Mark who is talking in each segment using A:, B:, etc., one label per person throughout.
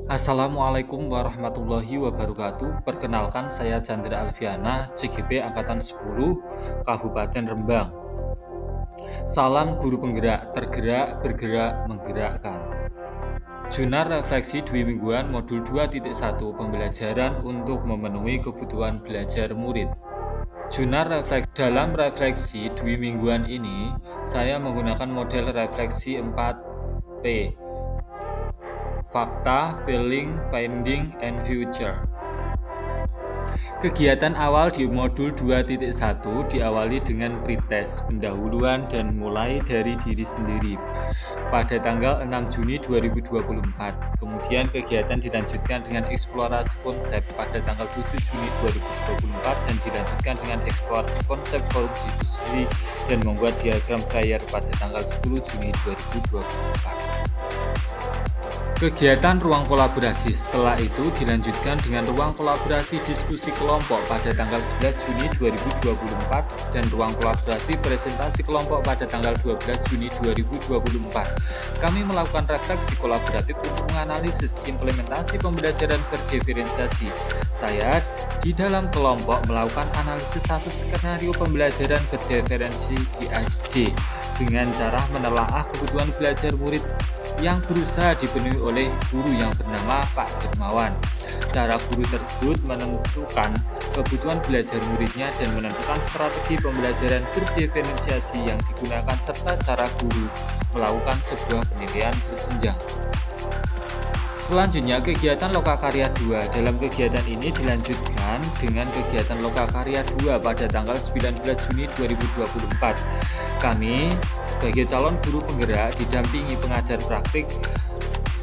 A: Assalamualaikum warahmatullahi wabarakatuh. Perkenalkan, saya Chandra Alfiana, CGP Angkatan 10, Kabupaten Rembang. Salam guru penggerak, tergerak, bergerak, menggerakkan. Jurnal refleksi dwi mingguan modul 2.1 pembelajaran untuk memenuhi kebutuhan belajar murid. Jurnal refleksi. Dalam refleksi dwi mingguan ini, saya menggunakan model refleksi 4P. Fakta, Feeling, Finding, and Future. Kegiatan awal di modul 2.1 diawali dengan pretest, pendahuluan dan mulai dari diri sendiri pada tanggal 6 Juni 2024. Kemudian kegiatan dilanjutkan dengan eksplorasi konsep pada tanggal 7 Juni 2024 dan dilanjutkan dengan eksplorasi konsep forum diskusi dan membuat diagram flyer pada tanggal 10 Juni 2024. Kegiatan ruang kolaborasi setelah itu dilanjutkan dengan ruang kolaborasi diskusi kelompok pada tanggal 11 Juni 2024 dan ruang kolaborasi presentasi kelompok pada tanggal 12 Juni 2024. Kami melakukan refleksi kolaboratif untuk menganalisis implementasi pembelajaran berdiferensiasi. Saya di dalam kelompok melakukan analisis satu skenario pembelajaran berdiferensi di SD dengan cara menelaah kebutuhan belajar murid yang berusaha dipenuhi oleh guru yang bernama Pak Dermawan. Cara guru tersebut menentukan kebutuhan belajar muridnya dan menentukan strategi pembelajaran berdiferensiasi yang digunakan serta cara guru melakukan sebuah penilaian berjenjang. Selanjutnya, kegiatan Lokakarya 2. Dalam kegiatan ini dilanjutkan dengan kegiatan Lokakarya 2 pada tanggal 19 Juni 2024. Kami sebagai calon guru penggerak didampingi pengajar praktik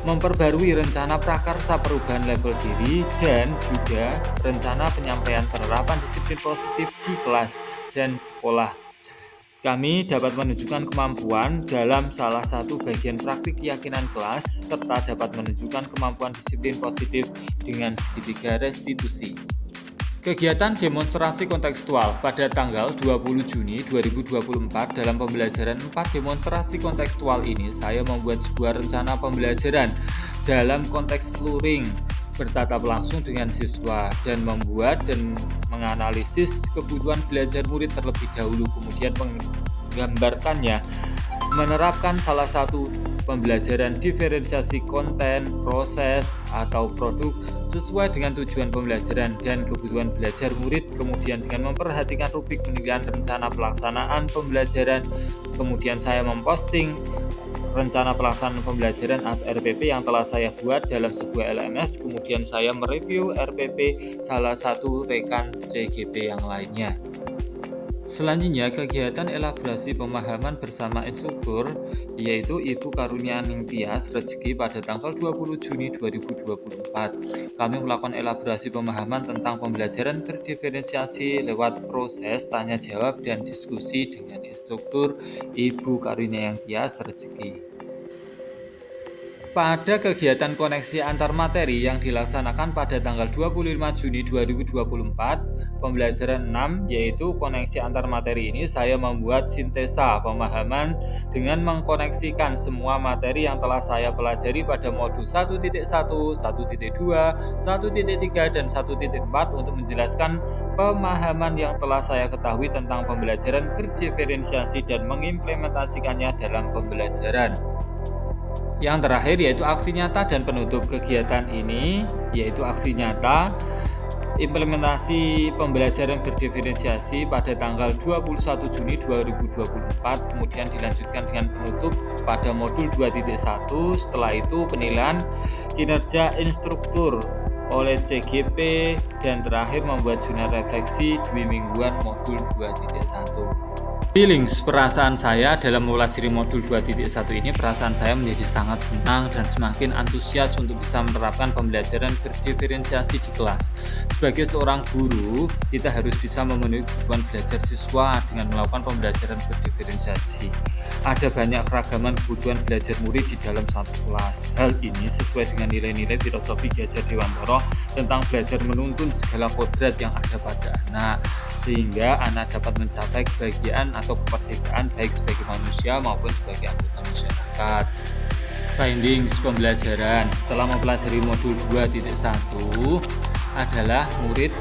A: memperbarui rencana prakarsa perubahan level diri dan juga rencana penyampaian penerapan disiplin positif di kelas dan sekolah. Kami dapat menunjukkan kemampuan dalam salah satu bagian praktik keyakinan kelas serta dapat menunjukkan kemampuan disiplin positif dengan segitiga restitusi. Kegiatan demonstrasi kontekstual pada tanggal 20 Juni 2024 dalam pembelajaran 4 demonstrasi kontekstual ini saya membuat sebuah rencana pembelajaran dalam konteks luring bertatap langsung dengan siswa dan membuat dan menganalisis kebutuhan belajar murid terlebih dahulu, kemudian menggambarkannya, menerapkan salah satu pembelajaran diferensiasi konten, proses, atau produk sesuai dengan tujuan pembelajaran dan kebutuhan belajar murid, kemudian dengan memperhatikan rubrik penilaian rencana pelaksanaan pembelajaran, kemudian saya memposting rencana pelaksanaan pembelajaran atau RPP yang telah saya buat dalam sebuah LMS, kemudian saya mereview RPP salah satu rekan CGP yang lainnya. Selanjutnya, kegiatan elaborasi pemahaman bersama instruktur yaitu Ibu Karunianing Tias Rezeki pada tanggal 20 Juni 2024. Kami melakukan elaborasi pemahaman tentang pembelajaran berdiferensiasi lewat proses tanya jawab dan diskusi dengan instruktur Ibu Karunianing Tias Rezeki. Pada kegiatan koneksi antar materi yang dilaksanakan pada tanggal 25 Juni 2024, pembelajaran 6 yaitu koneksi antar materi ini saya membuat sintesa pemahaman dengan mengkoneksikan semua materi yang telah saya pelajari pada modul 1.1, 1.2, 1.3, dan 1.4 untuk menjelaskan pemahaman yang telah saya ketahui tentang pembelajaran berdiferensiasi dan mengimplementasikannya dalam pembelajaran. Yang terakhir yaitu aksi nyata dan penutup kegiatan ini yaitu aksi nyata implementasi pembelajaran berdiferensiasi pada tanggal 21 Juni 2024, kemudian dilanjutkan dengan penutup pada modul 2.1, setelah itu penilaian kinerja instruktur oleh CGP, dan terakhir membuat jurnal refleksi dwi mingguan modul 2.1. Feelings, perasaan saya dalam mempelajari modul 2.1 ini, perasaan saya menjadi sangat senang dan semakin antusias untuk bisa menerapkan pembelajaran berdiferensiasi di kelas. Sebagai seorang guru, kita harus bisa memenuhi kebutuhan belajar siswa dengan melakukan pembelajaran berdiferensiasi. Ada banyak keragaman kebutuhan belajar murid di dalam satu kelas. Hal ini sesuai dengan nilai-nilai filosofi Ki Hajar Dewantara tentang belajar menuntun segala kodrat yang ada pada anak, sehingga anak dapat mencapai kebahagiaan atau kemerdekaan baik sebagai manusia maupun sebagai anggota masyarakat. Findings pembelajaran setelah mempelajari modul 2.1 adalah murid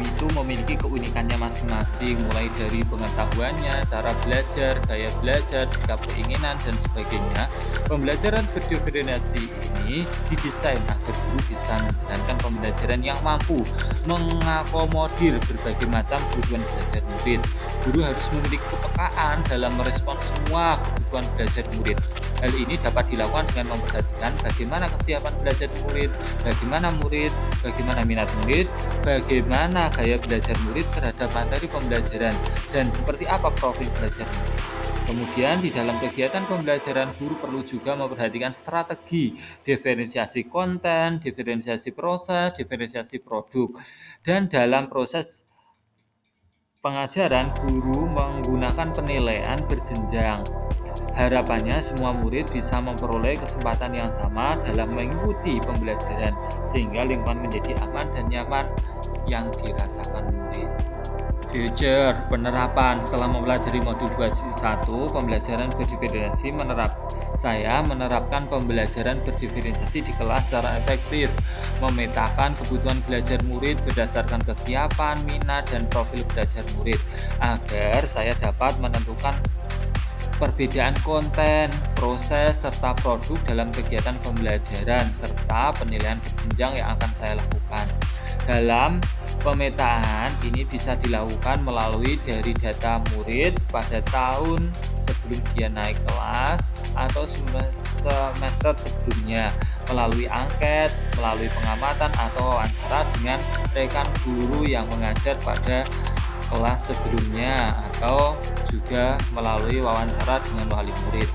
A: itu memiliki keunikannya masing-masing, mulai dari pengetahuannya, cara belajar, gaya belajar, sikap keinginan, dan sebagainya. Pembelajaran berdiferensiasi ini didesain agar guru bisa menjalankan pembelajaran yang mampu mengakomodir berbagai macam kebutuhan belajar murid. Guru harus memiliki kepekaan dalam merespons semua kebutuhan belajar murid. Hal ini dapat dilakukan dengan memperhatikan bagaimana kesiapan belajar murid, bagaimana minat murid, bagaimana gaya belajar murid terhadap materi pembelajaran, dan seperti apa profil belajar murid. Kemudian di dalam kegiatan pembelajaran, guru perlu juga memperhatikan strategi diferensiasi konten, diferensiasi proses, diferensiasi produk. Dan dalam proses pengajaran, guru menggunakan penilaian berjenjang. Harapannya semua murid bisa memperoleh kesempatan yang sama dalam mengikuti pembelajaran, sehingga lingkungan menjadi aman dan nyaman yang dirasakan murid. Future penerapan setelah mempelajari modul 2.1 pembelajaran berdiferensiasi, saya menerapkan pembelajaran berdiferensiasi di kelas secara efektif, memetakan kebutuhan belajar murid berdasarkan kesiapan, minat, dan profil belajar murid agar saya dapat menentukan perbedaan konten, proses, serta produk dalam kegiatan pembelajaran, serta penilaian berjenjang yang akan saya lakukan. Dalam pemetaan ini bisa dilakukan melalui dari data murid pada tahun sebelum dia naik kelas atau semester sebelumnya, melalui angket, melalui pengamatan atau wawancara dengan rekan guru yang mengajar pada kelas sebelumnya, atau juga melalui wawancara dengan wali murid.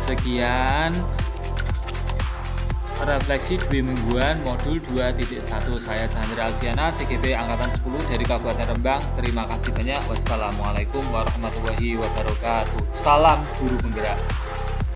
A: Sekian refleksi 2 mingguan modul 2.1. Saya Chandra Alfiana, CGP Angkatan 10 dari Kabupaten Rembang. Terima kasih banyak. Wassalamualaikum warahmatullahi wabarakatuh. Salam guru penggerak.